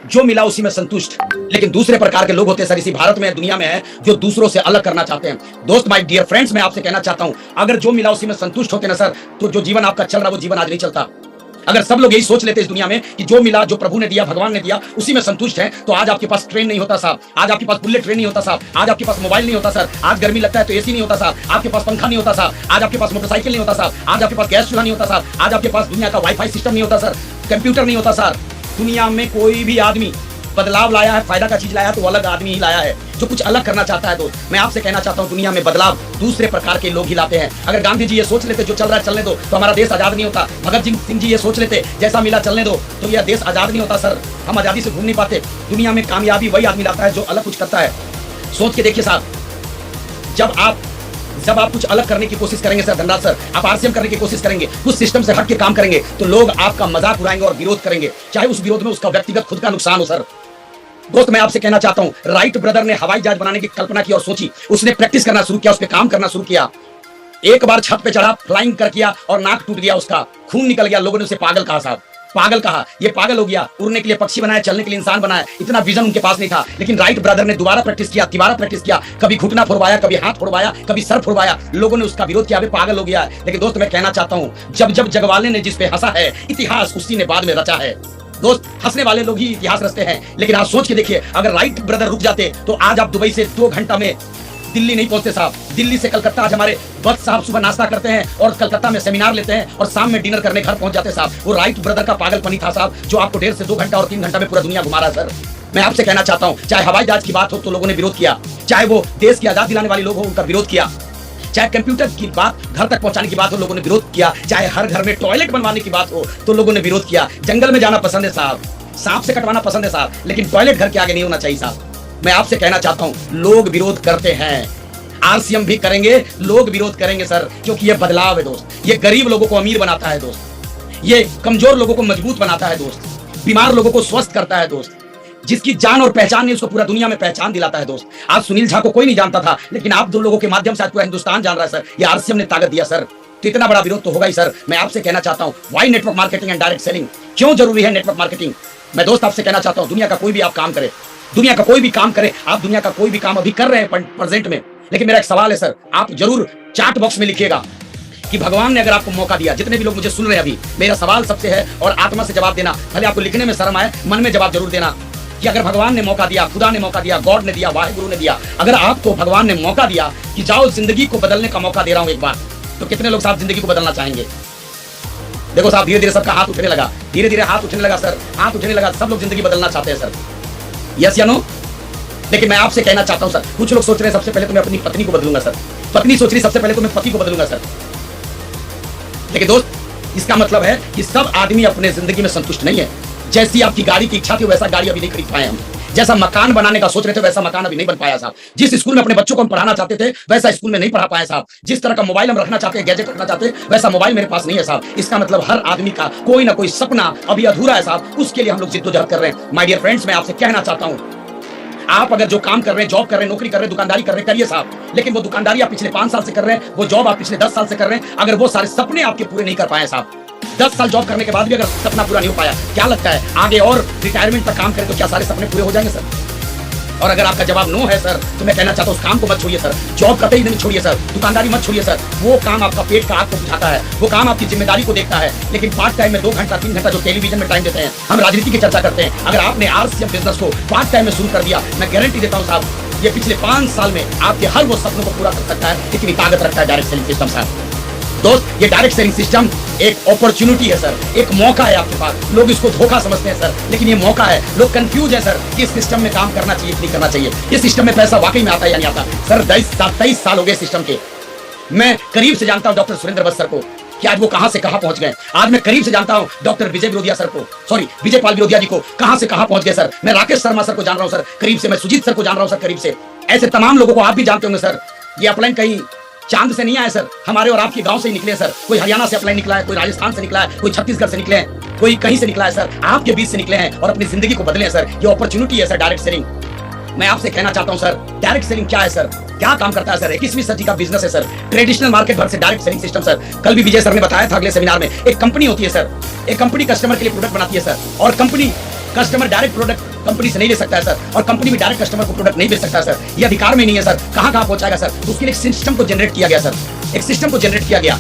जो मिला उसी में संतुष्ट। लेकिन दूसरे प्रकार के लोग होते हैं सर, इसी भारत में दुनिया में है, जो दूसरों से अलग करना चाहते हैं। दोस्त, माय डियर फ्रेंड्स, मैं आपसे कहना चाहता हूं, अगर जो मिला उसी में संतुष्ट होते ना सर, तो जो जीवन आपका चल रहा वो जीवन आज नहीं चलता। अगर सब लोग यही सोच लेते इस दुनिया में कि जो मिला, जो प्रभु ने दिया, भगवान ने दिया, उसी में संतुष्ट है, तो आज आपके पास ट्रेन नहीं होता साहब, आज आपके पास बुलेट ट्रेन नहीं होता साहब, आज आपके पास मोबाइल नहीं होता सर, आज गर्मी लगता है तो एसी नहीं होता साहब, आपके पास पंखा नहीं होता साहब, आज आपके पास मोटरसाइकिल नहीं होता साहब, आज आपके पास गैस चूल्हा नहीं होता साहब, आज आपके पास दुनिया का वाईफाई सिस्टम नहीं होता सर, कंप्यूटर नहीं होता सर। दुनिया में कोई भी आदमी बदलाव लाया है, फायदा का चीज लाया है, तो अलग आदमी ही लाया है, जो कुछ अलग करना चाहता है। दोस्त, मैं आपसे कहना चाहता हूं, दुनिया में बदलाव दूसरे प्रकार के लोग ही लाते हैं। अगर गांधी जी ये सोच लेते जो चल रहा है चलने दो, तो हमारा देश आजाद नहीं होता। भगत सिंह जी ये सोच लेते जैसा मिला चलने दो, तो यह देश आजाद नहीं होता सर, हम आजादी से घूम नहीं पाते। दुनिया में कामयाबी वही आदमी लाता है जो अलग कुछ करता है। सोच के देखिए साहब, जब आप कुछ अलग करने की कोशिश करेंगे सर, धनराज सर, आप आरसीएम करने की कोशिश करेंगे, कुछ सिस्टम से हट के काम करेंगे, तो लोग आपका मजाक उड़ाएंगे और विरोध करेंगे, चाहे उस विरोध में उसका व्यक्तिगत खुद का नुकसान हो सर। दोस्त, मैं आपसे कहना चाहता हूं, राइट ब्रदर ने हवाई जहाज बनाने की कल्पना की और सोची, उसने प्रैक्टिस करना शुरू किया, उस पर काम करना शुरू किया। एक बार छत पे चढ़ा, फ्लाइंग कर किया और नाक टूट गया, उसका खून निकल गया, लोगों ने उसे पागल कहा साहब, पागल कहा, ये पागल हो गया। उड़ने के लिए पक्षी बनाया, चलने के लिए इंसान बनाया, इतना विजन उनके पास नहीं था। लेकिन राइट ब्रदर ने दोबारा प्रैक्टिस किया, तिबारा प्रैक्टिस किया, कभी घुटना फुड़वाया, कभी हाथ फुड़वाया, कभी सर फुड़वाया, लोगों ने उसका विरोध किया, वे पागल हो गया। लेकिन दोस्त, मैं कहना चाहता हूं, जब जब जगवाले ने जिस पे हंसा है, इतिहास उसी ने बाद में रचा है। दोस्त, हंसने वाले लोग ही इतिहास रचते हैं। लेकिन आज सोच के देखिए, अगर राइट ब्रदर रुक जाते तो आज आप दुबई से 2 घंटा में दिल्ली नहीं पहुंचते साहब। दिल्ली से कलकत्ता आज हमारे वक्त साहब सुबह नाश्ता करते हैं और कलकत्ता में सेमिनार लेते हैं और शाम में डिनर करने घर पहुंच जाते साहब। वो राइट ब्रदर का पागलपनी था साहब, जो आपको 1.5 से 2 घंटा और 3 घंटा में पूरा दुनिया घुमा रहा है सर। मैं आपसे कहना चाहता हूं, चाहे हवाई जहाज की बात हो तो लोगों ने विरोध किया, चाहे वो देश की आजादी दिलाने वाले लोग हो उनका विरोध किया, चाहे कंप्यूटर की बात घर तक पहुंचाने की बात हो लोगों ने विरोध किया, चाहे हर घर में टॉयलेट बनवाने की बात हो तो लोगों ने विरोध किया। जंगल में जाना पसंद है साहब, सांप से कटवाना पसंद है साहब, लेकिन टॉयलेट घर के आगे नहीं होना चाहिए साहब। मैं आपसे कहना चाहता हूं, लोग विरोध करते हैं, आरसीएम भी करेंगे, लोग विरोध करेंगे सर, क्योंकि ये बदलाव है दोस्त। ये गरीब लोगों को अमीर बनाता है दोस्त, ये कमजोर लोगों को मजबूत बनाता है दोस्त, बीमार लोगों को स्वस्थ करता है दोस्त, जिसकी जान और पहचान नहीं उसको पूरा दुनिया में पहचान दिलाता है दोस्त। आज सुनील झा को कोई नहीं जानता था, लेकिन आप 2 लोगों के माध्यम से आज पूरा हिंदुस्तान जान रहा है सर। ये आरसीएम ने ताकत दिया सर, तो इतना बड़ा विरोध तो होगा ही सर। मैं आपसे कहना चाहता हूं, why network marketing and direct selling, क्यों जरूरी है नेटवर्क मार्केटिंग। मैं दोस्त आपसे कहना चाहता हूं, दुनिया का कोई भी आप काम करे, दुनिया का कोई भी काम करे, आप दुनिया का कोई भी काम अभी कर रहे हैं प्रेजेंट में, लेकिन मेरा एक सवाल है सर, आप जरूर चैट बॉक्स में लिखिएगा कि भगवान ने अगर आपको मौका दिया, जितने भी लोग मुझे सुन रहे हैं अभी, मेरा सवाल सबसे है और आत्मा से जवाब देना, भले आपको लिखने में शर्म आए, मन में जवाब जरूर देना कि अगर भगवान ने मौका दिया, खुदा ने मौका दिया, गॉड ने दिया, वाहिगुरु ने दिया, अगर आपको भगवान ने मौका दिया कि जाओ जिंदगी को बदलने का मौका दे रहा हूं एक बार, तो कितने लोग साहब जिंदगी को बदलना चाहेंगे। देखो साहब, धीरे धीरे सबका हाथ उठने लगा, धीरे धीरे हाथ उठने लगा सर, हाथ उठने लगा, सब लोग जिंदगी बदलना चाहते हैं सर, यस या नो। लेकिन मैं आपसे कहना चाहता हूं सर, कुछ लोग सोच रहे हैं सबसे पहले तो मैं अपनी पत्नी को बदलूंगा सर, पत्नी सोच रही सबसे पहले तो मैं पति को बदलूंगा सर। लेकिन दोस्त, इसका मतलब है कि सब आदमी अपने जिंदगी में संतुष्ट नहीं है। जैसी आपकी गाड़ी की इच्छा थी वैसा गाड़ी अभी नहीं खरीद पाए हम, जैसा मकान बनाने का सोच रहे थे वैसा मकान अभी नहीं बन पाया साहब, जिस स्कूल में अपने बच्चों को हम पढ़ाना चाहते थे वैसा स्कूल में नहीं पढ़ा पाए साहब, जिस तरह का मोबाइल हम रखना चाहते हैं, गैजेट रखना चाहते हैं, वैसा मोबाइल मेरे पास नहीं है साहब। इसका मतलब हर आदमी का कोई ना कोई सपना अभी अधूरा है साहब, उसके लिए हम लोग जिद्दोजहद कर रहे हैं। माय डियर फ्रेंड्स, मैं आपसे कहना चाहता हूं, आप अगर जो काम कर रहे हैं, जॉब कर रहे हैं, नौकरी कर रहे हैं, दुकानदारी कर रहे हैं, करिए साहब, लेकिन वो दुकानदारी आप पिछले 5 साल से कर रहे हैं, वो जॉब आप पिछले 10 साल से कर रहे हैं, अगर वो सारे सपने आपके पूरे नहीं कर पाए साहब, 10 साल जॉब करने के बाद भी अगर सपना पूरा नहीं हो पाया, क्या लगता है आगे और रिटायरमेंट तक काम करें तो क्या सारे सपने पूरे हो जाएंगे सर। और अगर आपका जवाब नो है सर, तो मैं कहना चाहता हूं उस काम को मत छोड़िए सर, जॉब कतई नहीं छोड़िए सर, दुकानदारी मत छोड़िए सर, वो काम आपका पेट का आग को बुझाता है, वो काम आपकी जिम्मेदारी को देखता है। लेकिन पार्ट टाइम में 2 घंटा 3 घंटा जो टेलीविजन में टाइम देते हैं, हम राजनीति की चर्चा करते हैं, अगर आपने आरसीएम बिजनेस को पार्ट टाइम में शुरू कर दिया, मैं गारंटी देता हूं साहब, ये पिछले 5 साल में आपके हर वो सपनों को पूरा कर सकता है। इतनी ताकत रखता है डायरेक्ट सेलिंग सिस्टम साहब। दोस्त, ये डायरेक्ट सेलिंग सिस्टम एक अपॉर्चुनिटी है सर, एक मौका है आपके पास। लोग इसको धोखा समझते हैं सर, लेकिन ये मौका है। लोग कंफ्यूज है सर कि इस सिस्टम में काम करना चाहिए नहीं करना चाहिए, इस सिस्टम में पैसा वाकई में आता है या नहीं आता। सर 23 साल हो गए सिस्टम के, मैं करीब से जानता हूं डॉक्टर सुरेंद्र वत्स सर को कि आज वो कहां से कहां पहुंच गए। आज मैं करीब से जानता हूं डॉक्टर विजय विरोधिया सर को, सॉरी विजय पाल विरोधिया जी को, कहां से कहां पहुंच गए सर। मैं राकेश शर्मा सर को जान रहा हूं सर करीब से, मैं सुजीत सर को जान रहा हूं सर करीब से। ऐसे तमाम लोगों को आप भी जानते होंगे सर। ये अपलाइन कहीं चांद से नहीं आए सर, हमारे और आपके गांव से ही निकले सर। कोई हरियाणा से अपलाइन निकला है, कोई राजस्थान से निकला है, कोई छत्तीसगढ़ से निकले हैं, कोई कहीं से निकला है सर, आपके बीच से निकले हैं और अपनी जिंदगी को बदले हैं सर। ये अपॉर्चुनिटी है सर डायरेक्ट सेलिंग। मैं आपसे कहना चाहता हूं सर, डायरेक्ट सेलिंग क्या है सर, क्या काम करता है सर। 21वीं सदी का बिजनेस है सर, ट्रेडिशनल मार्केट भर से डायरेक्ट सेलिंग सिस्टम सर। कल भी विजय सर ने बताया था अगले सेमिनार में, एक कंपनी होती है सर, एक कंपनी कस्टमर के लिए प्रोडक्ट बनाती है सर, और company customer direct product company से नहीं ले सकता है सर, और कंपनी भी डायरेक्ट कस्टमर को प्रोडक्ट नहीं बेच सकता है सर, ये अधिकार में नहीं है सर। कहां कहां पहुंचाएगा सर? तो उसके लिए एक सिस्टम को जनरेट किया गया सर, एक सिस्टम को जनरेट किया गया।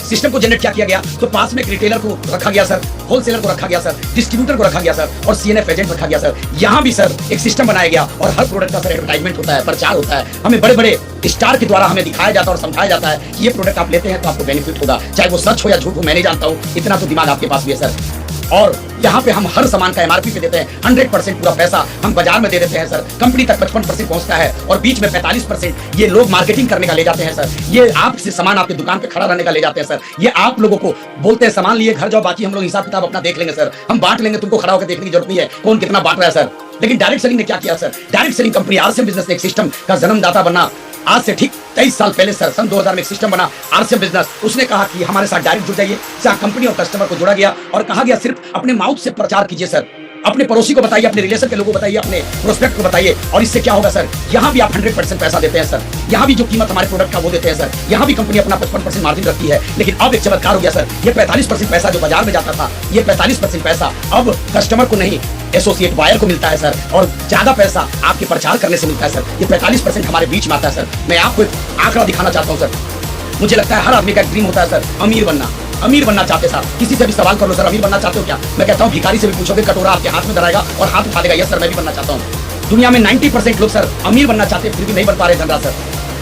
सिस्टम को जनरेट क्या किया गया? तो पास में एक रिटेलर को रखा गया सर, होलसेलर को रखा गया सर, डिस्ट्रीब्यूटर को रखा गया सर, और सीएनएफ एजेंट रखा गया सर। यहां भी सर एक सिस्टम बनाया गया, और हर प्रोडक्ट का सर एडवर्टाइजमेंट होता है, प्रचार होता है। हमें बड़े बड़े स्टार के द्वारा हमें दिखाया जाता है और समझाया जाता है कि ये प्रोडक्ट आप लेते हैं तो आपको बेनिफिट होगा, चाहे वो सच हो या झूठ हो मैं नहीं जानता हूं, इतना तो दिमाग आपके पास भी है सर। और यहाँ पे हम हर सामान का एमआरपी पे देते हैं 100% पूरा पैसा हम बाजार में दे देते हैं सर। कंपनी तक 55% पहुंचता है, और बीच में 45% ये लोग मार्केटिंग करने का ले जाते हैं सर। ये आपसे सामान आपकी दुकान पे खड़ा रहने का ले जाते हैं सर। ये आप लोगों को बोलते हैं सामान लिए घर जाओ, बाकी हम लोग हिसाब किताब अपना देख लेंगे सर, हम बांट लेंगे, तुमको खड़ा होकर देखने की जरूरत नहीं है कौन कितना बांट रहा है सर। लेकिन डायरेक्ट सेलिंग ने क्या किया sir? Direct selling company RCM business ने एक सिस्टम का जन्मदाता बना आज से ठीक 23 साल पहले सर, सन 2000 में एक सिस्टम बना आरसीएम बिजनेस। उसने कहा कि हमारे साथ डायरेक्ट जुड़ जाइए, जहां कंपनी और कस्टमर को जोड़ा गया और कहा गया सिर्फ अपने माउथ से प्रचार कीजिए सर, अपने पड़ोसी को बताइए, अपने रिलेशन के लोगों को बताइए, अपने प्रोस्पेक्ट को बताइए। और इससे क्या होगा सर? यहाँ भी आप 100% पैसा देते हैं सर, यहाँ भी जो कीमत हमारे प्रोडक्ट का वो देते हैं सर, यहाँ भी कंपनी अपना 55% मार्जिन रखती है। लेकिन अब एक चमत्कार हो गया सर, ये 45% पैसा जो बाजार में जाता था, ये 45% पैसा अब कस्टमर को नहीं, एसोसिएट बायर को मिलता है सर, और ज्यादा पैसा आपके प्रचार करने से मिलता है सर। ये 45% हमारे बीच में आता है सर। मैं आपको एक आंकड़ा दिखाना चाहता हूँ सर। मुझे लगता है हर आदमी का एक ड्रीम होता है सर, अमीर बनना। अमीर बनना चाहते साहब, किसी से भी सवाल कर लो सर, अमीर बनना चाहते हो क्या? मैं कहता हूँ भिखारी से भी पूछोगे, कटोरा आपके हाथ में धराएगा और हाथ उठा देगा, यस सर मैं भी बनना चाहता हूँ। दुनिया में 90% लोग सर अमीर बनना चाहते हैं, फिर भी नहीं बन पा रहे। धनराज सर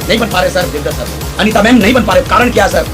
नहीं बन पा रहे sir, Devdutt sir, Anita ma'am नहीं बन पा रहे। कारण क्या है सर?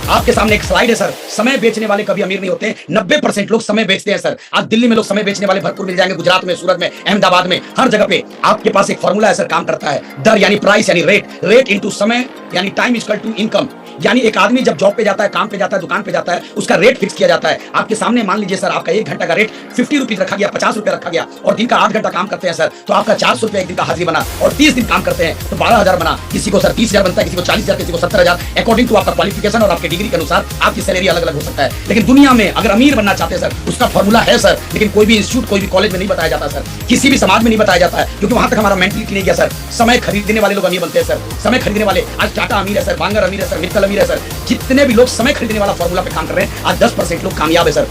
आपके सामने एक स्लाइड है सर, समय बेचने वाले कभी अमीर नहीं होते। 90% लोग समय बेचते हैं सर। आज दिल्ली में लोग समय बेचने वाले भरपूर मिल जाएंगे, गुजरात में, सूरत में, अहमदाबाद में, हर जगह पे आपके पास एक फॉर्मूला है सर, काम करता है। दर यानी प्राइस यानी रेट, रेट इनटू समय यानी टाइम इक्वल टू इनकम। यानी एक आदमी जब जॉब पे जाता है, काम पे जाता है, दुकान पे जाता है, उसका रेट फिक्स किया जाता है। आपके सामने मान लीजिए सर, आपका 1 घंटा का रेट 50 रुपीज रखा गया, 50 रुपए रखा गया, और दिन का 8 घंटा काम करते हैं सर, तो आपका 400 रुपए एक दिन का हाजिरी बना, और 30 दिन काम करते हैं तो 12,000 बना। किसी को सर 30,000 बनता है, किसी को 40,000, किसी को 70,000, अकॉर्डिंग टू आपका क्वालिफिकेशन और आपके डिग्री के अनुसार आपकी सैलरी अलग अलग हो सकता है। लेकिन दुनिया में अगर अमीर बनना चाहते हैं सर, उसका फॉर्मूला है सर, लेकिन कोई भी इंस्टीट्यूट, कोई भी कॉलेज में नहीं बताया जाता सर, किसी भी समाज में नहीं बताया जाता है, क्योंकि वहां तक हमारा मेंटलिटी नहीं गया सर। समय खरीदने वाले लोग अमीर बनते हैं सर, समय खरीदने वाले। आज टाटा अमीर है सर, बांगर अमीर है सर, मित्तल अमीर है सर। जितने भी लोग समय खरीदने वाला फॉर्मूला पे काम कर रहे हैं, आज 10% लोग कामयाब है सर।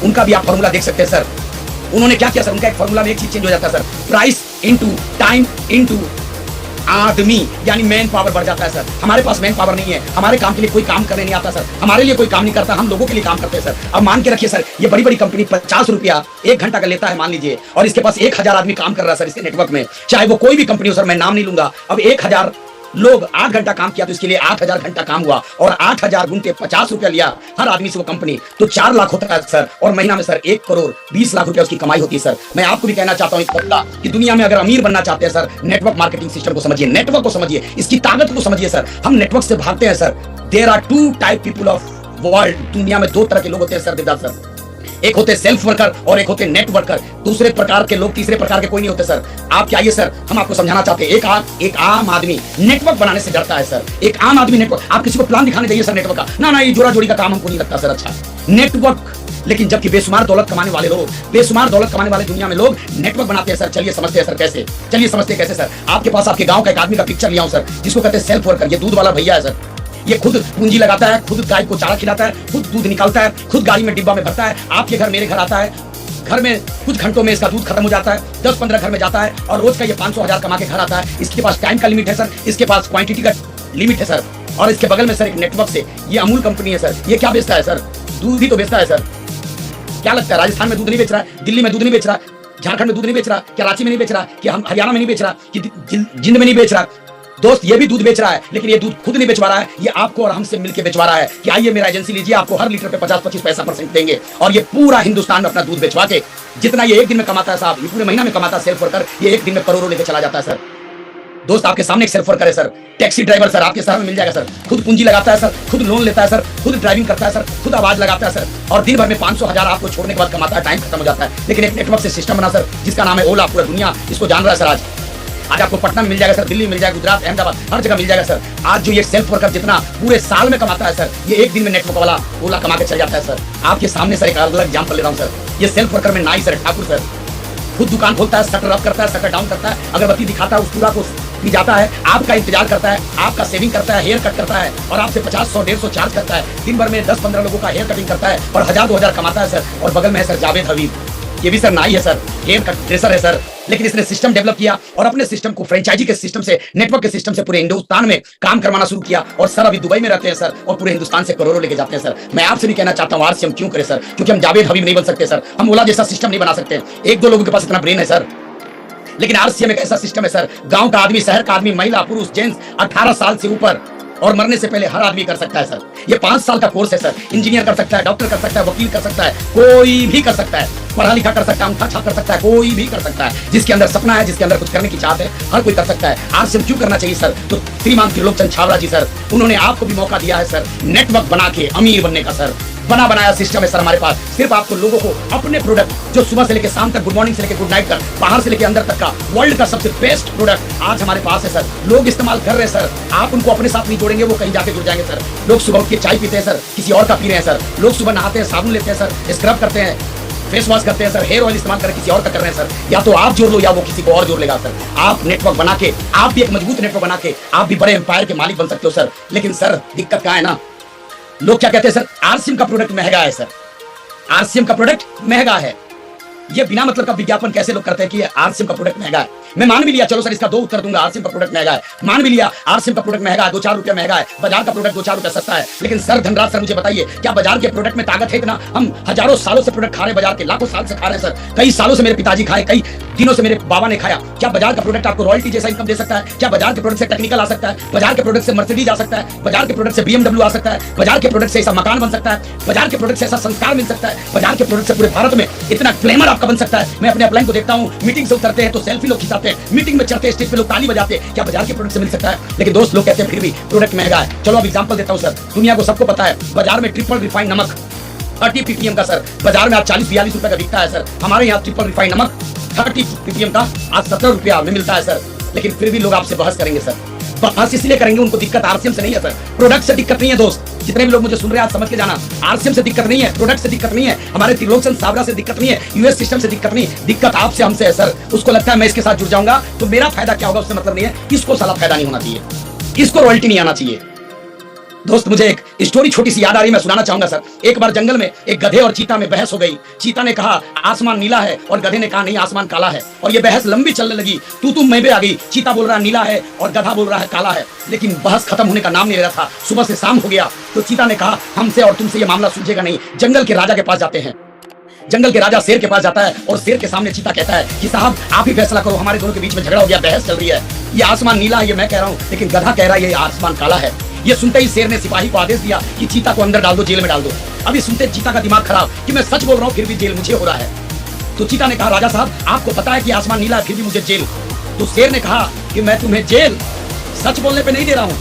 उनका भी आप फॉर्मूला देख सकते हैं सर। उन्होंने क्या किया सर? उनका एक फॉर्मूला में एक चीज चेंज हो जाता है sir, price into time into आदमी, यानी मैन पावर बढ़ जाता है सर। हमारे पास मैन पावर नहीं है, हमारे काम के लिए कोई काम करने नहीं आता सर, हमारे लिए कोई काम नहीं करता, हम लोगों के लिए काम करते हैं सर। अब मान के रखिए सर, ये बड़ी बड़ी कंपनी 50 रुपया 1 घंटा का लेता है मान लीजिए, और इसके पास 1000 आदमी काम कर रहा है सर इसके नेटवर्क में, चाहे वो कोई भी कंपनी हो सर, मैं नाम नहीं लूंगा। अब 1000 लोग 8 घंटा काम किया तो इसके लिए 8000 घंटा काम हुआ, और 8000 गुणके 50 रुपया लिया हर आदमी से वो कंपनी, तो 4 लाख होता है सर। और महीना में सर 1 करोड़ 20 लाख रुपया उसकी कमाई होती है सर। मैं आपको भी कहना चाहता हूं इस पत्ता कि दुनिया में अगर अमीर बनना चाहते हैं सर, नेटवर्क मार्केटिंग सिस्टम को समझिए, नेटवर्क को समझिए, इसकी ताकत को समझिए सर। हम नेटवर्क से भागते हैं sir. There are 2 type people of world. दुनिया में 2 तरह के लोग होते हैं सर देवदास सर, एक होते सेल्फ वर्कर और एक होते नेट वर्कर। दूसरे प्रकार के लोग, तीसरे प्रकार के कोई नहीं होते सर। आप क्या, आइए सर, हम आपको समझाना चाहते हैं। एक आम आदमी नेटवर्क बनाने से डरता है सर। एक आम आदमी नेटवर्क, आप किसी को प्लान दिखाने जाइए सर नेटवर्क का, ना ये जोड़ा जोड़ी का काम हमको नहीं लगता सर अच्छा नेटवर्क। लेकिन जबकि बेशुमार दौलत कमाने वाले लोग, बेशुमार दौलत कमाने वाले दुनिया में लोग नेटवर्क बनाते हैं सर। चलिए समझते हैं सर कैसे, चलिए समझते हैं कैसे सर। आपके पास आपके गांव का एक आदमी का पिक्चर लिया हूं सर, जिसको कहते हैं सेल्फ वर्कर। ये दूध वाला भैया है सर, ये खुद पूंजी लगाता है, खुद गाय को चारा खिलाता है, खुद दूध निकालता है, खुद गाड़ी में डिब्बा में भरता है, आपके घर मेरे घर आता है, घर में कुछ घंटों में इसका दूध खत्म हो जाता है, 10-15 घर में जाता है, और रोज का ये 500,000 कमा के घर आता है। इसके पास टाइम का लिमिट है सर, इसके पास क्वांटिटी का लिमिट है सर। और इसके बगल में सर एक नेटवर्क से, ये अमूल कंपनी है सर, ये क्या बेचता है सर? दूध ही तो बेचता है सर। क्या लगता है राजस्थान में दूध नहीं बेच रहा है, दिल्ली में दूध नहीं बेच रहा, झारखंड में दूध नहीं बेच रहा, क्या रांची में नहीं बेच रहा, क्या हम हरियाणा में नहीं बेच रहा, कि जिंद में नहीं बेच रहा? दोस्त ये भी दूध बेच रहा है, लेकिन ये दूध खुद नहीं बेचवा रहा है, ये आपको और हमसे मिलकर बेचवा रहा है कि आइए मेरा एजेंसी लीजिए, आपको हर लीटर पे 50-25 पैसा % देंगे। और ये पूरा हिंदुस्तान में अपना दूध बेचवा के जितना ये एक दिन में कमाता है साहब, ये पूरे महीना में कमाता है सेल्फ वर्कर, ये एक दिन में करोड़ों लेके चला जाता है सर। दोस्त आपके सामने एक सेल्फ वर्कर है सर, टैक्सी ड्राइवर सर, आपके शहर में मिल जाएगा सर। खुद पूंजी लगाता है सर, खुद लोन लेता है सर, खुद ड्राइविंग करता है सर, खुद आवाज लगाता है सर, और दिन भर में 500,000 आपको छोड़ने के बाद कमाता है, टाइम खत्म हो जाता है। लेकिन एक नेटवर्क से सिस्टम बना सर, जिसका नाम है ओला, पूरा दुनिया इसको जान रहा है सर। आज आपको पटना में मिल जाएगा सर, दिल्ली में मिल जाएगा, गुजरात, अहमदाबाद, हर जगह मिल जाएगा सर। आज जो ये सेल्फ वर्कर जितना पूरे साल में कमाता है सर, ये एक दिन में नेटवर्क वाला ओला कमा के चल जाता है सर। आपके सामने सर एक अलग एग्जाम्पल ले रहा हूँ सर। ये सेल्फ वर्कर में नाई सर, ठाकुर सर, खुद दुकान खोलता है, शटर अप करता है, शटर डाउन करता है, अगरबत्ती दिखाता है, उस पूरा को भी जाता है, आपका इंतजार करता है, आपका सेविंग करता है, हेयर कट करता है, और आपसे 50, 100, 150 चार्ज करता है। दिन भर में 10-15 लोगों का हेयर कटिंग करता है, और 1000-2000 कमाता है सर। और बगल में है सर जावेद हबीब, ये भी सर नाई है सर, हेयर कट ड्रेसर है सर, लेकिन इसने सिस्टम डेवलप किया और अपने सिस्टम को फ्रेंचाइजी के सिस्टम से, नेटवर्क के सिस्टम से पूरे हिंदुस्तान में काम करवाना शुरू किया। और सर अभी दुबई में रहते हैं सर, और पूरे हिंदुस्तान से करोड़ों लेके जाते हैं सर। मैं आपसे भी कहना चाहता हूँ आरसीएम क्यों करे सर, क्योंकि हम जावेद हबीब नहीं बन सकते सर, हम ओला जैसा सिस्टम नहीं बना सकते। एक दो लोगों के पास इतना ब्रेन है सर, लेकिन आरसीएम एक ऐसा सिस्टम है सर, गांव का आदमी, शहर का आदमी, महिला, पुरुष, जेंट्स, 18 साल से ऊपर और मरने से पहले हर आदमी कर सकता है सर। ये 5 साल का कोर्स है सर। इंजीनियर कर सकता है, डॉक्टर कर सकता है, वकील कर सकता है, कोई भी कर सकता है, पढ़ा लिखा कर सकता है, अंगूठा छाप कर सकता है, कोई भी कर सकता है। जिसके अंदर सपना है, जिसके अंदर कुछ करने की चाहत है, हर कोई कर सकता है। आरसीएम क्यों करना चाहिए सर? तो श्रीमान त्रिलोकचंद छाबड़ा जी सर, उन्होंने आपको भी मौका दिया है सर, नेटवर्क बना के अमीर बनने का सर। बना बनाया सिस्टम है सर हमारे पास। सिर्फ आपको लोगों को अपने प्रोडक्ट, जो सुबह से लेकर शाम तक, गुड मॉर्निंग से लेकर गुड नाइट तक, बाहर से लेकर अंदर तक का वर्ल्ड का सबसे बेस्ट प्रोडक्ट आज हमारे पास है सर। लोग इस्तेमाल कर रहे हैं सर, आप उनको अपने साथ नहीं जोड़ेंगे, वो कहीं जाके जुड़ जाएंगे सर। लोग सुबह उठ के चाय पीते हैं सर, किसी और का पी रहे हैं सर। लोग सुबह नहाते हैं, साबुन लेते हैं सर, स्क्रब करते हैं, फेस वॉश करते हैं सर, हेयर ऑयल इस्तेमाल करके किसी और का कर रहे हैं सर। या तो आप जोड़ लो या वो किसी को और जोड़ लेगा सर। आप नेटवर्क बना के, आप भी एक मजबूत नेटवर्क बना के आप भी बड़े एम्पायर के मालिक बन सकते हो सर। लेकिन सर दिक्कत क्या है ना, लोग क्या कहते हैं सर, आरसीएम का प्रोडक्ट महंगा है सर, आरसीएम का प्रोडक्ट महंगा है। ये बिना मतलब का विज्ञापन कैसे लोग करते हैं कि आरसीएम का प्रोडक्ट महंगा है। मैं मान भी लिया, चलो सर इसका 2 उत्तर दूंगा, आरसीएम का प्रोडक्ट महंगा है, मान भी लिया आरसीएम का प्रोडक्ट महंगा है, 2-4 रुपया महंगा है, बाजार का प्रोडक्ट 2-4 रुपया सस्ता है। लेकिन सर धनराज सर मुझे बताइए, क्या बाजार के प्रोडक्ट में ताकत है इतना? हम हजारों सालों से प्रोडक्ट खा रहे हैं, बाजार के लाखों साल से खा रहे हैं सर। कई सालों से मेरे पिताजी खाए, कई दिनों से मेरे बाबा ने खाया। क्या बाजार का प्रोडक्ट आपको रॉयल्टी जैसा इनकम दे सकता है? क्या बाजार के प्रोडक्ट से टेक्निकल आ सकता है? बाजार के प्रोडक्ट से मर्सिडीज आ सकता है? बाजार के प्रोडक्ट से BMW आ सकता है? बाजार के प्रोडक्ट से ऐसा मकान बन सकता है? बाजार के प्रोडक्ट से ऐसा संस्कार मिल सकता है? बाजार के प्रोडक्ट से पूरे भारत में इतना ग्लैमर आपका बन सकता है? मैं अपने अपलाइन को देखता हूं, मीटिंग से उतरते हैं तो सेल्फी लोग खिंचाते हैं, मीटिंग में चढ़ते हैं स्टेज पे लोग ताली बजाते हैं। क्या बाजार के प्रोडक्ट से मिल सकता है? लेकिन दोस्त लोग कहते हैं फिर भी प्रोडक्ट महंगा है। चलो अब एग्जांपल देता हूं सर, दुनिया को सबको पता है बाजार में ट्रिपल रिफाइंड नमक 30 ppm का सर बाजार में आज 40-42 रुपए का बिकता है सर। हमारे यहाँ ट्रिपल रिफाइंड नमक 30 ppm का आज 70 रुपया में मिलता है सर। लेकिन फिर भी लोग आपसे बहस करेंगे सर, बहस इसलिए करेंगे, उनको दिक्कत आरसीएम से नहीं है सर, प्रोडक्ट से दिक्कत नहीं है दोस्त। जितने भी लोग मुझे सुन रहे हैं आप समझ के जाना, आरसीएम से दिक्कत नहीं है, प्रोडक्ट से दिक्कत नहीं है, हमारे त्रिलोकचंद छाबड़ा से दिक्कत नहीं है, यूएस सिस्टम से दिक्कत नहीं, दिक्कत आपसे हमसे है सर। उसको लगता है मैं इसके साथ जुड़ जाऊंगा तो मेरा फायदा क्या होगा, उससे मतलब नहीं है। इसको साला फायदा नहीं होना चाहिए, इसको रॉयल्टी नहीं आना चाहिए। दोस्त मुझे एक स्टोरी छोटी सी याद आ रही, मैं सुनाना चाहूंगा सर। एक बार जंगल में एक गधे और चीता में बहस हो गई। चीता ने कहा आसमान नीला है और गधे ने कहा नहीं आसमान काला है। और ये बहस लंबी चलने लगी, तू मैं भी आ गई। चीता बोल रहा नीला है और गधा बोल रहा है काला है, लेकिन बहस खत्म होने का नाम नहीं ले रहा था। सुबह से शाम हो गया तो चीता ने कहा हमसे और तुमसे ये मामला सूझेगा नहीं, जंगल के राजा के पास जाते हैं। जंगल के राजा शेर के पास जाता है और शेर के सामने चीता कहता है कि साहब आप ही फैसला करो, हमारे दोनों के बीच में झगड़ा हो गया, बहस चल रही है, ये आसमान नीला है ये मैं कह रहा हूँ, लेकिन गधा कह रहा है ये आसमान काला है। ये सुनते ही शेर ने सिपाही को आदेश दिया कि चीता को अंदर डाल दो, जेल में डाल दो। अभी सुनते चीता का दिमाग खराब कि मैं सच बोल रहा हूँ फिर भी जेल मुझे हो रहा है। तो चीता ने कहा राजा साहब आपको पता है कि आसमान नीला है फिर भी मुझे जेल। तो शेर ने कहा कि मैं तुम्हें जेल सच बोलने पे नहीं दे रहा हूँ,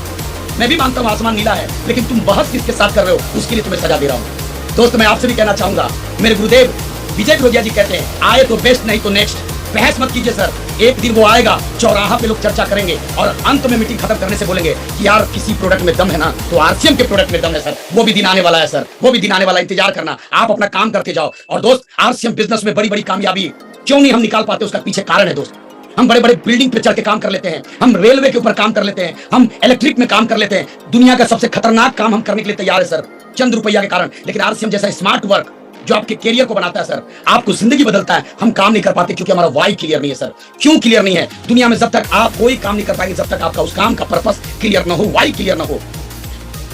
मैं भी मानता हूँ आसमान नीला है, लेकिन तुम बहस किसके साथ कर रहे हो उसके लिए तुम्हें सजा दे रहा हूँ। दोस्त मैं आपसे भी कहना चाहूंगा, मेरे गुरुदेव विजय विरोधिया जी कहते हैं आए तो बेस्ट नहीं तो नेक्स्ट। बहस मत कीजिए सर, एक दिन वो आएगा चौराहा पे लोग चर्चा करेंगे और अंत में मीटिंग खत्म करने से बोलेंगे कि यार किसी प्रोडक्ट में दम है ना तो आरसीएम के प्रोडक्ट में दम है सर। वो भी दिन आने वाला है सर, वो भी दिन आने वाला, इंतजार करना, आप अपना काम करते जाओ। और दोस्त आरसीएम बिजनेस में बड़ी बड़ी कामयाबी क्यों नहीं हम निकाल पाते, उसका पीछे कारण है दोस्त। हम बड़े बड़े बिल्डिंग पे चढ़ के काम कर लेते हैं, हम रेलवे के ऊपर काम कर लेते हैं, हम इलेक्ट्रिक में काम कर लेते हैं, दुनिया का सबसे खतरनाक काम हम करने के लिए तैयार है सर, चंद रुपया के कारण। लेकिन आरसीएम जैसा स्मार्ट वर्क जो आपके कैरियर को बनाता है सर, आपको जिंदगी बदलता है, हम काम नहीं कर पाते क्योंकि हमारा वाई क्लियर नहीं है सर। क्यों क्लियर नहीं है? दुनिया में जब तक आप कोई काम नहीं कर पाएंगे जब तक आपका उस काम का पर्पस क्लियर ना हो, वाई क्लियर ना हो।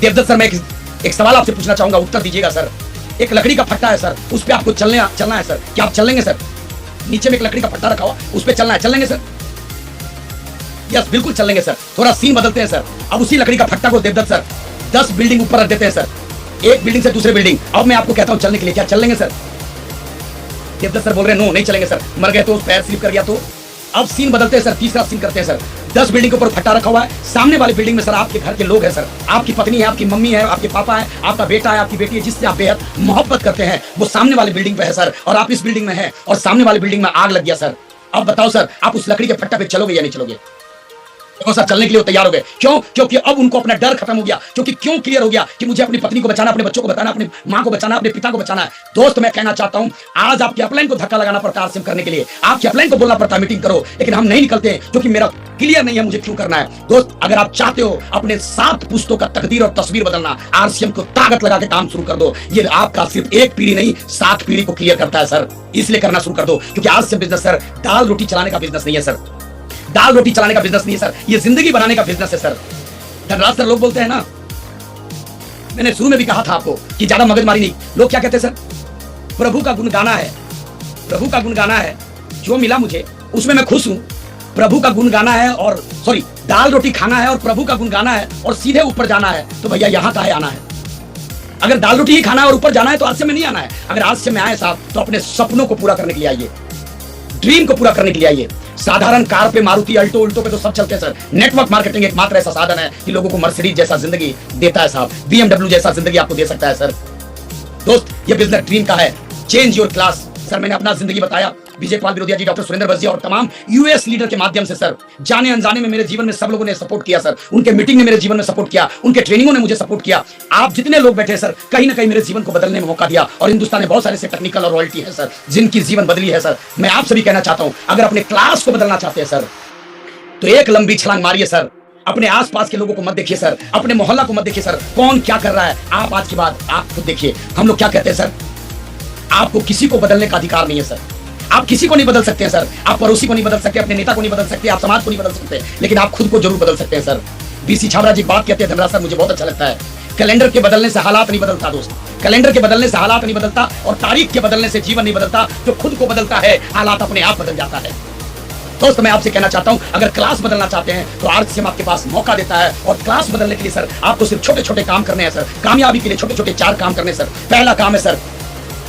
देवदत्त सर मैं एक सवाल आपसे पूछना चाहूंगा, उत्तर दीजिएगा सर। एक लकड़ी का फट्टा है सर, उस पर आपको चलना है सर, क्या आप चलेंगे सर? नीचे में एक लकड़ी का फट्टा रखा हुआ, उस पर चलना है, चलेंगे सर? यस बिल्कुल चलेंगे सर। थोड़ा सीन बदलते हैं सर, अब उसी लकड़ी का फट्टा को देवदत्त सर 10 बिल्डिंग ऊपर रख देते हैं सर, एक बिल्डिंग से दूसरे बिल्डिंग। अब मैं आपको कहता हूं चलने के लिए, क्या चलेंगे सर? देवदत्त सर बोल रहे हैं नो नहीं चलेंगे सर, मर गए तो, पैर स्लिप कर गया तो। अब सीन बदलते हैं सर, तीसरा सीन करते हैं सर। 10 बिल्डिंग के ऊपर फट्टा रखा हुआ है, सामने वाली बिल्डिंग में सर आपके घर के लोग हैं सर, आपकी पत्नी है, आपकी मम्मी है, आपके पापा है, आपका बेटा है, आपकी बेटी है, जिससे आप बेहद मोहब्बत करते हैं, वो सामने वाली बिल्डिंग पे है सर, और आप इस बिल्डिंग में है और सामने वाली बिल्डिंग में आग लग गया सर। अब बताओ सर आप उस लकड़ी के फट्टा पे चलोगे या नहीं चलोगे? देखो सर, चलने के लिए वो तैयार हो गए। क्यों? क्योंकि अब उनको अपना डर खत्म हो गया। क्योंकि क्यों क्लियर हो गया कि मुझे अपनी पत्नी को बचाना, अपने बच्चों को बचाना, अपनी मां को बचाना, अपने पिता को बचाना है। दोस्त, मैं कहना चाहता हूं, आज आपके अपलाइन को धक्का लगाना पड़ता है आरसीएम करने के लिए, आपके अपलाइन को बोलना पड़ता है मीटिंग करो, लेकिन हम नहीं निकलते हैं क्योंकि मेरा क्लियर नहीं है मुझे क्यों करना है। दोस्त, अगर आप चाहते हो अपने 7 पुश्तों का तकदीर और तस्वीर बदलना, आरसीएम को ताकत लगा के काम शुरू कर दो। ये आपका सिर्फ एक पीढ़ी नहीं, 7 पीढ़ी को क्लियर करता है सर। इसलिए करना शुरू कर दो, क्योंकि आरसीएम बिजनेस सर दाल रोटी चलाने का बिजनेस नहीं है सर। दाल रोटी चलाने का बिजनेस नहीं है सर, ये जिंदगी बनाने का बिजनेस है सर। धनराज सर, लोग बोलते हैं ना, मैंने शुरू में भी कहा था आपको कि ज्यादा मगजमारी नहीं। लोग क्या कहते हैं सर? प्रभु का गुण गाना है, प्रभु का गुण गाना है, जो मिला मुझे उसमें मैं खुश हूं। प्रभु का गुण गाना है और सॉरी दाल रोटी खाना है और प्रभु का गुण गाना है और सीधे ऊपर जाना है, तो भैया यहां काहे आना है? अगर दाल रोटी ही खाना है और ऊपर जाना है तो आरसीएम में नहीं आना है। अगर आरसीएम में आए साहब तो अपने सपनों को पूरा करने के लिए आइए, ड्रीम को पूरा करने के लिए आइए। साधारण कार पे, मारुति अल्टो उल्टो पे तो सब चलते हैं सर। नेटवर्क मार्केटिंग एकमात्र ऐसा साधन है कि लोगों को मर्सिडीज जैसा जिंदगी देता है साहब, बीएमडब्ल्यू जैसा जिंदगी आपको दे सकता है सर। दोस्त, ये बिजनेस ड्रीम का है, चेंज योर क्लास। सर, मैंने अपना जिंदगी बताया, विजय पाल विरोधिया जी, डॉक्टर सुरेंद्र बसिया और तमाम यूएस लीडर के माध्यम से सर, जाने अनजाने में मेरे जीवन में सब लोगों ने सपोर्ट किया सर। उनके मीटिंग ने मेरे जीवन में सपोर्ट किया, उनके ट्रेनिंगों ने मुझे सपोर्ट किया। आप जितने लोग बैठे सर, कहीं ना कहीं मेरे जीवन को बदलने में मौका दिया। और हिंदुस्तान में बहुत सारे से टेक्निकल और रॉयल्टी है सर, जिनकी जीवन बदली है सर। मैं आपसे भी कहना चाहता हूं, अगर अपने क्लास को बदलना चाहते हैं सर, तो एक लंबी छलांग मारिए सर। अपने आसपास के लोगों को मत देखिए सर, अपने मोहल्ला को मत देखिए सर, कौन क्या कर रहा है। आप आज के बाद आप खुद देखिए। हम लोग क्या कहते हैं सर? आपको किसी को बदलने का अधिकार नहीं है सर। आप किसी को नहीं बदल सकते हैं सर। आप पड़ोसी को नहीं बदल सकते, अपने नेता को नहीं बदल सकते, आप समाज को नहीं बदल सकते, लेकिन आप खुद को जरूर बदल सकते हैं सर। बीसी छाबरा जी बात कहते हैं, धनराज सर, मुझे बहुत अच्छा लगता है। कैलेंडर के बदलने से हालात नहीं बदलता दोस्त, कैलेंडर के बदलने से हालात नहीं बदलता, और तारीख के बदलने से जीवन नहीं बदलता। जो खुद को बदलता है, हालात अपने आप बदल जाता है। दोस्त, मैं आपसे कहना चाहता हूं, अगर क्लास बदलना चाहते हैं तो आरसीएम आपके पास मौका देता है। और क्लास बदलने के लिए सर आपको सिर्फ छोटे छोटे काम करने हैं सर। कामयाबी के लिए छोटे छोटे 4 काम करने सर। पहला काम है सर,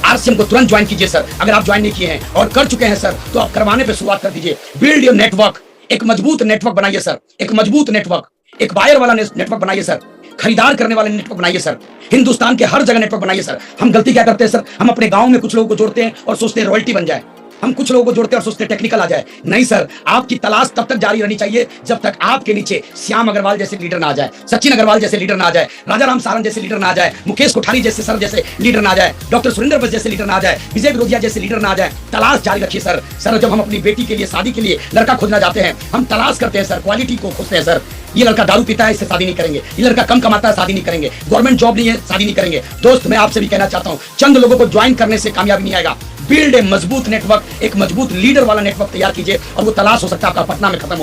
आरसीएम को तुरंत ज्वाइन कीजिए सर। अगर आप ज्वाइन नहीं किए हैं और कर चुके हैं सर, तो आप करवाने पे शुरुआत कर दीजिए। बिल्ड योर नेटवर्क, एक मजबूत नेटवर्क बनाइए सर, एक मजबूत नेटवर्क, एक बायर वाला नेटवर्क बनाइए सर, खरीदार करने वाले नेटवर्क बनाइए सर, हिंदुस्तान के हर जगह नेटवर्क बनाइए सर। हम गलती क्या करते हैं सर? हम अपने गांव में कुछ लोगों को जोड़ते हैं और सोचते हैं रॉयल्टी बन जाए। हम कुछ लोगों को जोड़ते हैं और सोचते हैं टेक्निकल आ जाए। नहीं सर, आपकी तलाश तब तक जारी रहनी चाहिए जब तक आपके नीचे श्याम अग्रवाल जैसे लीडर ना आ जाए, सचिन अग्रवाल जैसे लीडर ना आ जाए, राजा राम सारंग जैसे लीडर ना आ जाए, मुकेश कोठारी जैसे सर जैसे लीडर ना आ जाए, डॉक्टर सुरेंद्र बस जैसे लीडर ना आ जाए, विजय विरोधिया जैसे लीडर ना आ जाए। तलाश जारी रखिए सर। सर, जब हम अपनी बेटी के लिए, शादी के लिए लड़का खोजना जाते हैं, हम तलाश करते हैं सर, क्वालिटी को खोजते हैं सर। ये लड़का दारू पीता है, इससे शादी नहीं करेंगे। ये लड़का कम कमाता है, शादी नहीं करेंगे। गवर्नमेंट जॉब नहीं है, शादी नहीं करेंगे। दोस्त, मैं आपसे भी कहना चाहता हूं, चंद लोगों को ज्वाइन करने से कामयाबी नहीं आएगा। बिल्ड ए मजबूत नेटवर्क, एक मजबूत लीडर वाला नेटवर्क तैयार कीजिए। और वो तलाश हो सकता है आपका पटना में खत्म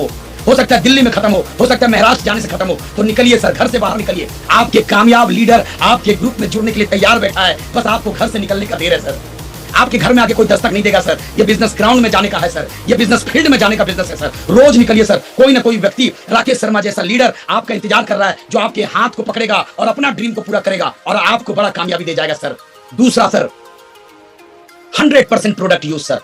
हो सकता है दिल्ली में खत्म हो सकता है महाराष्ट्र जाने से खत्म हो। तो निकलिए सर, घर से बाहर निकलिए। आपके कामयाब लीडर आपके ग्रुप में जुड़ने के लिए तैयार बैठा है, बस आपको घर से निकलने का देर है सर। आपके घर में आके कोई दस्तक नहीं देगा सर। ये बिजनेस ग्राउंड में जाने का है सर, ये बिजनेस फील्ड में जाने का बिजनेस है सर। रोज निकलिए सर। कोई ना कोई व्यक्ति, राकेश शर्मा जैसा लीडर आपका इंतजार कर रहा है, जो आपके हाथ को पकड़ेगा और अपना ड्रीम को पूरा करेगा और आपको बड़ा कामयाबी दे जाएगा सर। दूसरा सर, 100% प्रोडक्ट यूज सर।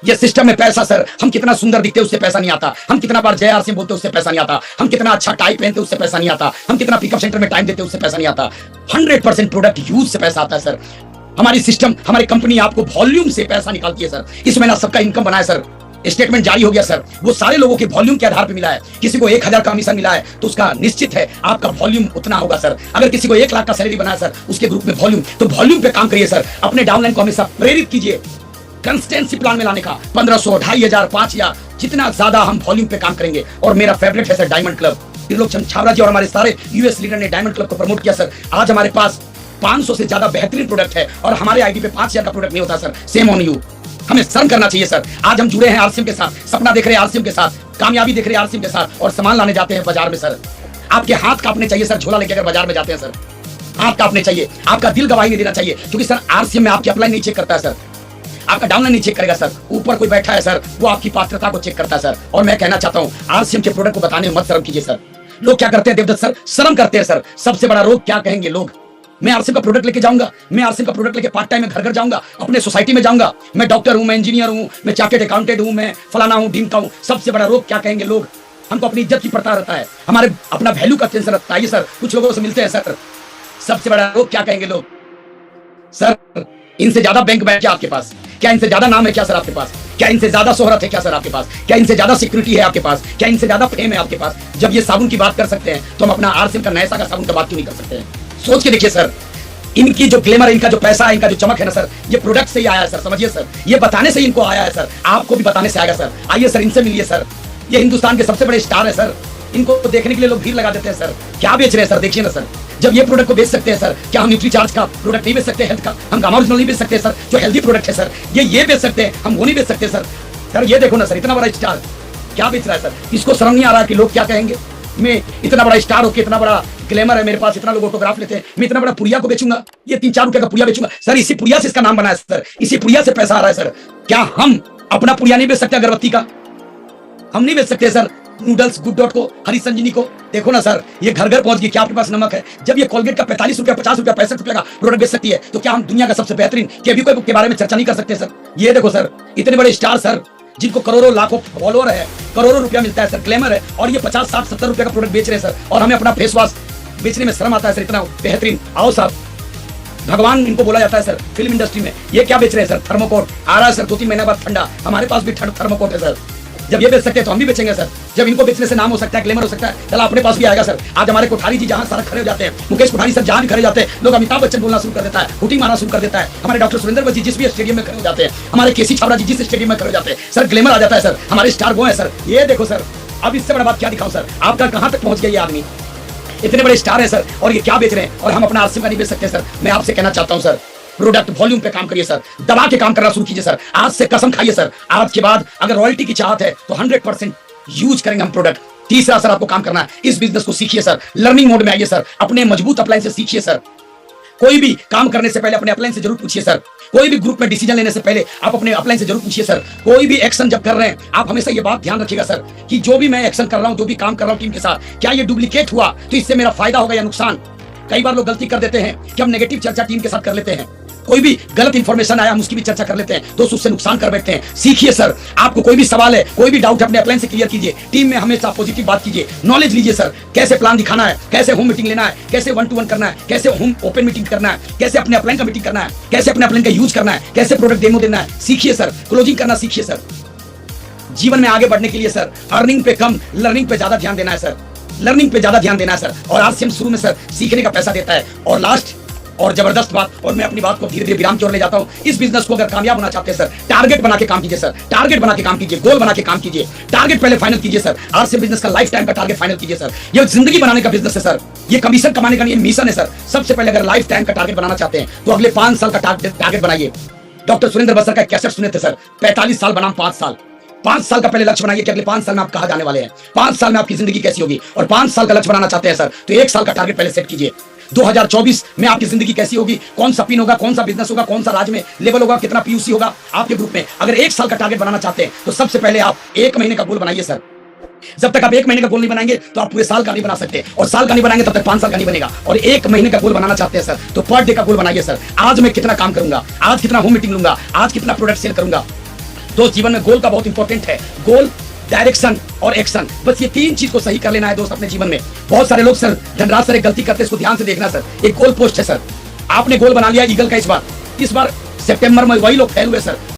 ये सिस्टम में पैसा सर, हम कितना सुंदर दिखते उससे पैसा नहीं आता, हम कितना बार जय आरसीएम बोलते उससे पैसा नहीं आता, हम कितना अच्छा टाई पहनते उससे पैसा नहीं आता, हम कितना पिकअप सेंटर में टाइम देते उससे पैसा नहीं आता। 100% प्रोडक्ट यूज से पैसा आता है सर। हमारी सिस्टम, हमारी कंपनी आपको वॉल्यूम से पैसा निकालती है सर। इस महीना सबका इनकम बना है सर, स्टेटमेंट जारी हो गया सर। वो सारे लोगों के वॉल्यूम के आधार पर मिला है। किसी को 1000 का कमीशन मिला है तो उसका निश्चित है आपका वॉल्यूम उतना होगा सर। अगर किसी को 1 लाख का सैलरी बना है सर, उसके ग्रुप में वॉल्यूम, तो वॉल्यूम पे काम करिए सर। अपने डाउनलाइन को हमेशा प्रेरित कीजिए कंसिस्टेंसी प्लान में लाने का। 1500, 2500, 5000, जितना ज्यादा हम वॉल्यूम पे काम करेंगे। और मेरा फेवरेट है sir diamond club. Trilok Chhabra ji और हमारे सारे यूएस लीडर ने डायमंड क्लब को प्रमोट किया सर। आज हमारे पास 500 से ज्यादा बेहतरीन प्रोडक्ट है और हमारे आईडी पे 5000 का प्रोडक्ट नहीं होता सर। Same on you. हमें शर्म करना चाहिए सर। आज हम जुड़े हैं आरसीएम के साथ, सपना देख रहे हैं आरसीएम के साथ, कामयाबी देख रहे हैं आरसीएम के साथ, और सामान लाने जाते हैं बाजार में सर। आपके हाथ कांपने चाहिए सर, झोला लेके अगर बाजार में जाते हैं सर, हाथ कांपने चाहिए। आपका दिल गवाही नहीं देना चाहिए, क्योंकि सर आरसीएम में आपकी अपलाइन नहीं चेक करता है सर, आपका डाउनलाइन नहीं चेक करेगा सर। ऊपर कोई बैठा है सर, वो आपकी पात्रता को चेक करता है सर। और मैं कहना चाहता हूं, आरसीएम के प्रोडक्ट को बताने में मत शर्म कीजिए सर। लोग क्या करते हैं देवदत्त सर, शर्म करते हैं सर। सबसे बड़ा रोग क्या कहेंगे लोग? मैं आरसीएम का प्रोडक्ट लेके जाऊंगा, मैं आरसीएम का प्रोडक्ट लेके पार्ट टाइम में घर घर जाऊंगा, अपने सोसाइटी में जाऊंगा, मैं डॉक्टर हूं, मैं इंजीनियर हूं, मैं चार्टेड अकाउंटेंट हूं, मैं फलाना हूं, ढिमका हूं। सबसे बड़ा रोग क्या कहेंगे लोग? हमको अपनी इज्जत की पड़ता रहता है, हमारे अपना वैल्यू का टेंशन रहता है। ये सर कुछ लोगों से मिलते हैं सर, सबसे बड़ा रोग क्या कहेंगे लोग? सर इनसे ज्यादा बैंक बैठ गया आपके पास, क्या इनसे ज्यादा नाम है क्या सर आपके पास? क्या इनसे ज्यादा शोहरत है क्या सर आपके पास? क्या इनसे ज्यादा सिक्योरिटी है आपके पास? क्या इनसे ज्यादा फेम है आपके पास? जब ये साबुन की बात कर सकते हैं तो हम अपना आरसीएम का नैसा का साबुन का बात क्यों नहीं कर सकते हैं? सोच के देखिए सर, इनकी जो ग्लैमर, इनका जो पैसा है, इनका जो चमक है ना सर, ये प्रोडक्ट से ही आया है सर। समझिए सर, ये बताने से ही इनको आया है सर। आपको भी बताने से आएगा सर। आइए सर, इनसे मिलिए सर। ये हिंदुस्तान के सबसे बड़े स्टार है सर। इनको देखने के लिए लोग भीड़ लगा देते हैं सर। क्या बेच रहे हैं सर? देखिए ना सर, जब ये प्रोडक्ट को बेच सकते हैं सर, क्या हम न्यूट्रीचार्ज का प्रोडक्ट नहीं बेच सकते? हेल्थ का हम गामा ओरिजिनल नहीं बेच सकते सर, जो हेल्दी प्रोडक्ट है सर? ये बेच सकते हैं, हम वो नहीं बेच सकते सर? सर ये देखो ना सर, इतना बड़ा स्टार क्या बेच रहा है सर? इसको शर्म नहीं आ रहा कि लोग क्या कहेंगे? मैं इतना बड़ा स्टार होकर, इतना बड़ा ग्लैमर है मेरे पास, इतना लोग ऑटोग्राफ लेते हैं, मैं इतना बड़ा पुड़िया को बेचूंगा? ये 3-4 रुपए का पुड़िया बेचूंगा सर? इसी पुड़िया से इसका नाम बना है सर, इसी पुड़िया से पैसा आ रहा है सर। क्या हम अपना पुड़िया नहीं बेच सकते? अगरबत्ती का हम नहीं बेच सकते सर? नूडल्स गुड डॉट को, हरी संजीवनी को देखो ना सर, ये घर घर पहुंच गई। क्या आपके पास नमक है? जब ये कोलगेट का 45 रुपया, 50 रुपया, 65 रुपया का प्रोडक्ट बेच सकती है, तो क्या हम दुनिया का सबसे बेहतरीन केवीको के बारे में चर्चा नहीं कर सकते सर? ये देखो सर, इतने बड़े स्टार सर, जिनको करोड़ों लाखों फॉलोअर है, करोड़ों रुपया मिलता है सर, ग्लैमर है, और ये 50, 60, 70 रुपया का प्रोडक्ट बेच रहे हैं सर। और हमें अपना फेस वॉश बेचने में शर्म आता है सर, इतना बेहतरीन। आओ साहब, भगवान इनको बोला जाता है सर फिल्म इंडस्ट्री में। ये क्या बेच रहे हैं सर? थर्मोकोट आ रहा है सर 2-3 महीने बाद ठंडा, हमारे पास भी थर्मोकोट है सर। जब ये बेच सकते हैं तो हम भी बेचेंगे सर। जब इनको बेचने से नाम हो सकता है, ग्लैमर हो सकता है, चला अपने पास भी आएगा सर। आज हमारे कोठारी जी जहां सारा खड़े हो जाते हैं, मुकेश कोठारी सर जहां भी खड़े जाते हैं, लोग अमिताभ बच्चन बोलना शुरू कर देता है, हुटिंग मारना शुरू कर देता है। हमारे डॉक्टर सुरेंद्र जी जिस भी स्टेडियम में खड़े हो जाते हैं, हमारे केसी छाबड़ा जी जिस स्टेडियम में खड़े हो जाते हैं सर, ग्लैमर आ जाता है सर। हमारे स्टार वो है सर। ये देखो सर, अब इससे बड़ा बात क्या दिखाऊं सर? आपका कहां तक पहुंच गया ये आदमी? इतने बड़े स्टार है सर, और ये क्या बेच रहे हैं? और हम अपना आरसीएम का नहीं बेच सकते सर? मैं आपसे कहना चाहता हूं सर, प्रोडक्ट वॉल्यूम पे काम करिए सर, दबा के काम करना शुरू कीजिए सर। आज से कसम खाइए सर, आज के बाद अगर रॉयल्टी की चाहत है तो 100% यूज करेंगे हम प्रोडक्ट। तीसरा सर, आपको काम करना है, इस बिजनेस को सीखिए सर, लर्निंग मोड में आइए सर, अपने मजबूत अपलाइन से सीखिए सर। कोई भी काम करने से पहले अपने अपलाइन से जरूर पूछिए सर। कोई भी ग्रुप में डिसीजन लेने से पहले आप अपने अपलाइन से जरूर पूछिए सर। कोई भी एक्शन जब कर रहे हैं, आप हमेशा ये बात ध्यान रखिएगा सर कि जो भी मैं एक्शन कर रहा हूं, जो भी काम कर रहा हूं टीम के साथ, क्या ये डुप्लीकेट हुआ तो इससे मेरा फायदा होगा या नुकसान? कई बार लोग गलती कर देते हैं कि हम नेगेटिव चर्चा टीम के साथ कर लेते हैं। कोई भी गलत इंफॉर्मेशन आया, हम उसकी भी चर्चा कर लेते हैं, दोस्त उससे नुकसान कर बैठते हैं। सीखिए सर, आपको कोई भी सवाल है, कोई भी डाउट अपने अपलाइन से क्लियर कीजिए। टीम में हमेशा पॉजिटिव बात कीजिए, नॉलेज लीजिए सर। कैसे प्लान दिखाना है, कैसे होम मीटिंग लेना है, कैसे 1-to-1 करना है, कैसे होम ओपन मीटिंग करना है, कैसे अपने अपलाइन का मीटिंग करना है, कैसे अपने अपलाइन का यूज करना है, कैसे प्रोडक्ट डेमो देना है, सीखिए सर। क्लोजिंग करना सीखिए सर। जीवन में आगे बढ़ने के लिए सर, अर्निंग पे कम, लर्निंग पे ज्यादा ध्यान देना है सर। लर्निंग पे ज्यादा ध्यान देना है सर। और आरसीएम शुरू में सर सीखने का पैसा देता है। और लास्ट और जबरदस्त बात, और मैं अपनी बात को धीरे धीरे विराम की ओर ले जाता हूं, इस बिजनेस को अगर कामयाब होना चाहते हैं सर, टारगेट बना के काम कीजिए सर। टारगेट बना के काम कीजिए, गोल बना के काम कीजिए। टारगेट पहले फाइनल कीजिए सर। आरसीएम बिजनेस का लाइफ टाइम का टारगेट फाइनल कीजिए सर। ये जिंदगी बनाने का बिजनेस है सर, ये कमीशन कमाने का नहीं, मिशन है सर। सबसे पहले अगर लाइफ टाइम का टारगेट बनाना चाहते हैं तो अगले 5 साल का टारगेट बनाइए। डॉक्टर सुरेंद्र बसर का कैसेट सुने थे सर, 45 साल बनाम 5 साल। 5 साल का पहले लक्ष्य बनाइए कि अगले 5 साल में आप कहां जाने वाले हैं, 5 साल में आपकी जिंदगी कैसी होगी। और 5 साल का लक्ष्य बनाना चाहते हैं सर तो 1 साल का टारगेट पहले सेट कीजिए। 2024 में आपकी जिंदगी कैसी होगी, कौन सा पिन होगा, कौन सा बिजनेस होगा, कौन सा राज्य में लेवल होगा, कितना पीयूसी होगा आपके ग्रुप में। अगर 1 साल का टारगेट बनाना चाहते हैं तो सबसे पहले आप 1 महीने का गोल बनाइए सर। जब तक आप 1 महीने का गोल नहीं बनाएंगे तो आप पूरे साल का नहीं बना सकते, और साल का नहीं बनाएंगे तब तक 5 साल का नहीं बनेगा। और 1 महीने का गोल बनाना चाहते हैं सर तो पर डे का गोल बनाइए सर। आज मैं कितना काम करूंगा, आज कितना होम मीटिंग लूंगा, आज कितना प्रोडक्ट सेल करूंगा। दोस्त, जीवन में गोल का बहुत इंपॉर्टेंट है। गोल, डायरेक्शन और एक्शन, बस ये 3 चीज को सही कर लेना है दोस्त अपने जीवन में। बहुत सारे लोग सर धनराज सर एक गलती करते हैं, इसको ध्यान से देखना सर। एक गोल पोस्ट है सर, आपने गोल बना लिया ईगल का। इस बार सितंबर में वही लोग फेल हुए सर